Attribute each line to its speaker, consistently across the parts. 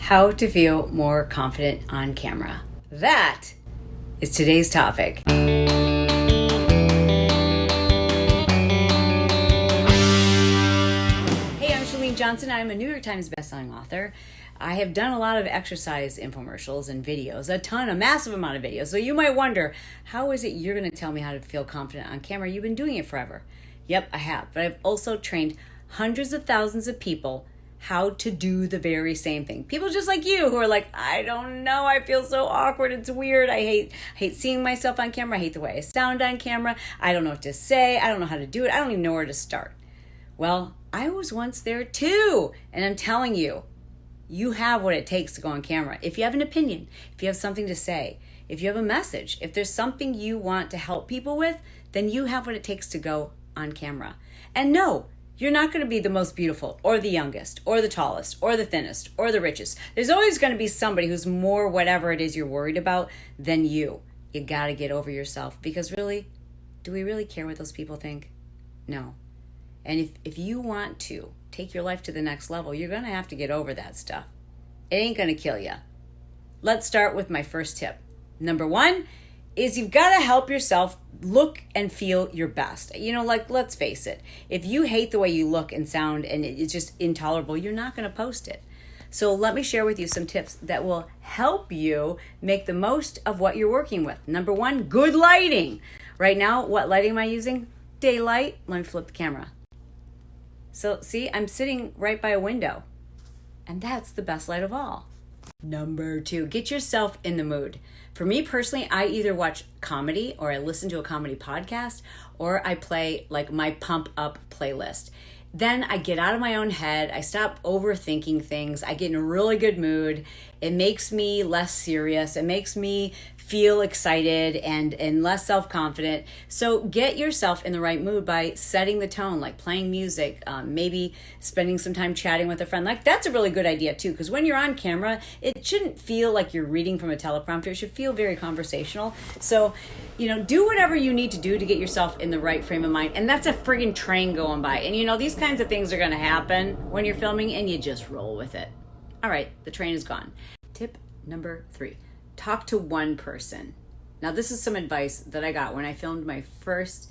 Speaker 1: How to feel more confident on camera. That is today's topic. Hey, I'm Chalene Johnson. I'm a New York Times bestselling author. I have done a lot of exercise infomercials and videos, a massive amount of videos. So you might wonder, how is it you're going to tell me how to feel confident on camera? You've been doing it forever. Yep, I have. But I've also trained hundreds of thousands of people how to do the very same thing. People just like you who are like, I don't know, I feel so awkward, it's weird, I hate seeing myself on camera, I hate the way I sound on camera, I don't know what to say, I don't know how to do it, I don't even know where to start. Well, I was once there too, and I'm telling you, you have what it takes to go on camera. If you have an opinion, if you have something to say, if you have a message, if there's something you want to help people with, then you have what it takes to go on camera. And no, you're not going to be the most beautiful or the youngest or the tallest or the thinnest or the richest. There's always going to be somebody who's more whatever it is you're worried about than you. You got to get over yourself, because really, do we really care what those people think? No. And if you want to take your life to the next level, you're going to have to get over that stuff. It ain't going to kill you. Let's start with my first tip. Number one is you've got to help yourself look and feel your best. You know, like, let's face it, if you hate the way you look and sound and it's just intolerable, you're not going to post it. So let me share with you some tips that will help you make the most of what you're working with. Number one, good lighting. Right now, what lighting am I using? Daylight. Let me flip the camera. So see, I'm sitting right by a window, and that's the best light of all. Number two, get yourself in the mood. For me personally, I either watch comedy or I listen to a comedy podcast or I play like my pump up playlist. Then I get out of my own head. I stop overthinking things. I get in a really good mood. It makes me less serious. It makes me feel excited and less self-confident. So get yourself in the right mood by setting the tone, like playing music, maybe spending some time chatting with a friend. Like, that's a really good idea too, because when you're on camera, it shouldn't feel like you're reading from a teleprompter. It should feel very conversational. So, do whatever you need to do to get yourself in the right frame of mind. And that's a friggin' train going by. And these kinds of things are gonna happen when you're filming, and you just roll with it. All right, the train is gone. Tip number 3. Talk to one person. Now, this is some advice that I got when I filmed my first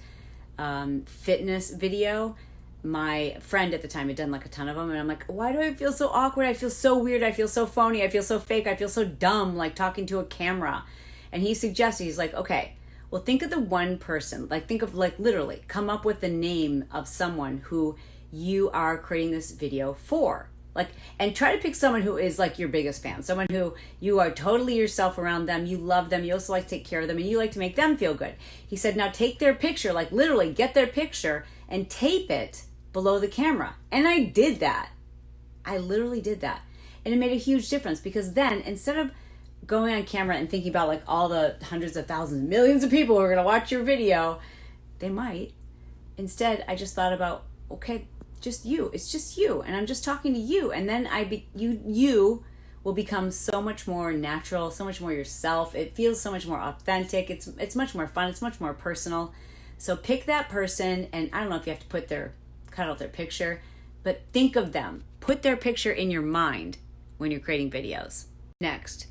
Speaker 1: fitness video. My friend at the time had done like a ton of them, and I'm like, why do I feel so awkward? I feel so weird. I feel so phony. I feel so fake. I feel so dumb, like talking to a camera. And he suggested, he's like, okay, well, think of the one person. Like, think of, like, literally come up with the name of someone who you are creating this video for. And try to pick someone who is like your biggest fan, someone who you are totally yourself around them, you love them, you also like to take care of them, and you like to make them feel good. He said, now take their picture, like literally get their picture and tape it below the camera. And I did that. I literally did that. And it made a huge difference, because then instead of going on camera and thinking about like all the hundreds of thousands, millions of people who are gonna watch your video, they might. Instead, I just thought about, okay, just you. It's just you, and I'm just talking to you. And then you will become so much more natural, so much more yourself. It feels so much more authentic. It's much more fun. It's much more personal. So pick that person, and I don't know if you have to cut out their picture, but think of them. Put their picture in your mind when you're creating videos. Next,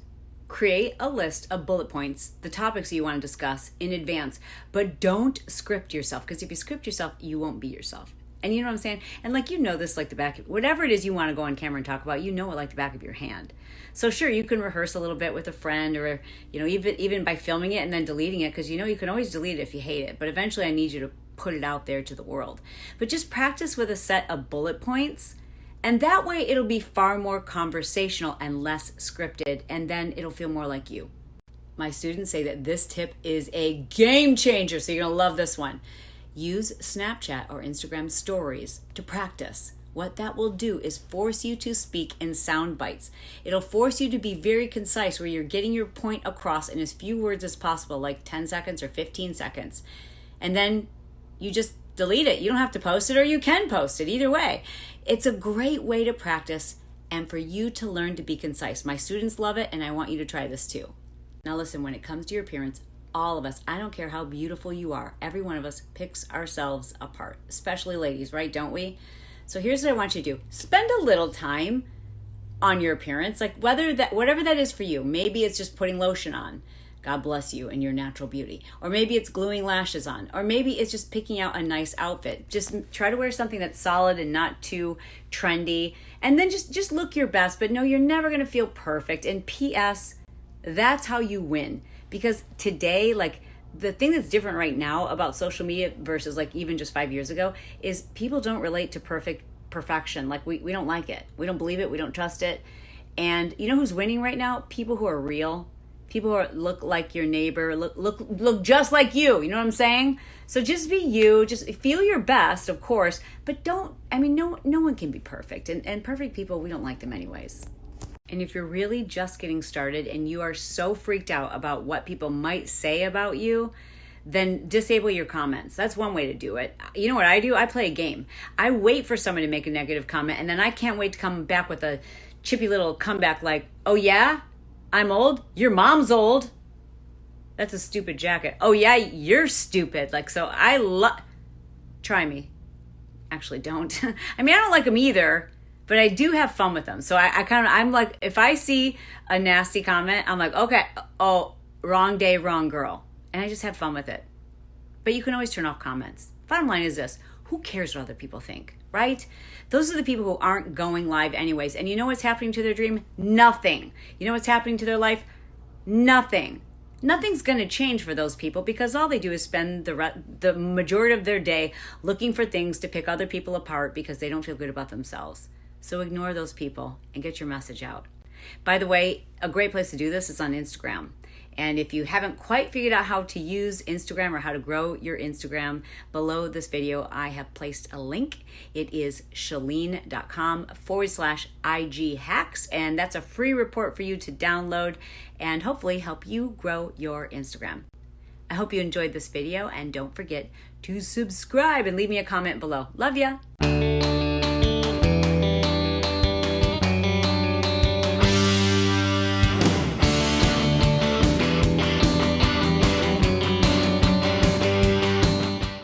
Speaker 1: create a list of bullet points, the topics you want to discuss in advance, but don't script yourself, because if you script yourself, you won't be yourself. And you know what I'm saying? And this like the back of, whatever it is you want to go on camera and talk about, it like the back of your hand. So sure, you can rehearse a little bit with a friend, or, even by filming it and then deleting it, because you can always delete it if you hate it. But eventually I need you to put it out there to the world. But just practice with a set of bullet points, and that way it'll be far more conversational and less scripted, and then it'll feel more like you. My students say that this tip is a game changer, so you're gonna love this one. Use Snapchat or Instagram stories to practice. What that will do is force you to speak in sound bites. It'll force you to be very concise, where you're getting your point across in as few words as possible, like 10 seconds or 15 seconds. And then you just delete it. You don't have to post it, or you can post it. Either way, it's a great way to practice and for you to learn to be concise. My students love it, and I want you to try this too. Now listen, when it comes to your appearance, all of us, I don't care how beautiful you are, every one of us picks ourselves apart, especially ladies, right? Don't we? So here's what I want you to do. Spend a little time on your appearance, like whatever that is for you. Maybe it's just putting lotion on. God bless you and your natural beauty. Or maybe it's gluing lashes on. Or maybe it's just picking out a nice outfit. Just try to wear something that's solid and not too trendy. And then just look your best. But no, you're never going to feel perfect. And P.S., that's how you win. Because today, like, the thing that's different right now about social media versus like even just 5 years ago is people don't relate to perfection. Like we don't like it. We don't believe it. We don't trust it. And you know who's winning right now? People who are real. People who look like your neighbor, look just like you. You know what I'm saying? So just be you. Just feel your best, of course. But no one can be perfect. And perfect people, we don't like them anyways. And if you're really just getting started and you are so freaked out about what people might say about you, then disable your comments. That's one way to do it. You know what I do? I play a game. I wait for someone to make a negative comment, and then I can't wait to come back with a chippy little comeback like, oh yeah? I'm old? Your mom's old. That's a stupid jacket. Oh yeah, you're stupid. Like, so try me. Actually, don't. I mean, I don't like them either, but I do have fun with them. So I'm like, if I see a nasty comment, I'm like, okay, oh, wrong day, wrong girl. And I just have fun with it. But you can always turn off comments. Bottom line is this: who cares what other people think, right? Those are the people who aren't going live anyways. And you know what's happening to their dream? Nothing. You know what's happening to their life? Nothing. Nothing's going to change for those people because all they do is spend the majority of their day looking for things to pick other people apart because they don't feel good about themselves. So ignore those people and get your message out. By the way, a great place to do this is on Instagram. And if you haven't quite figured out how to use Instagram or how to grow your Instagram, below this video, I have placed a link. It is chalene.com/IG hacks. And that's a free report for you to download and hopefully help you grow your Instagram. I hope you enjoyed this video, and don't forget to subscribe and leave me a comment below. Love ya.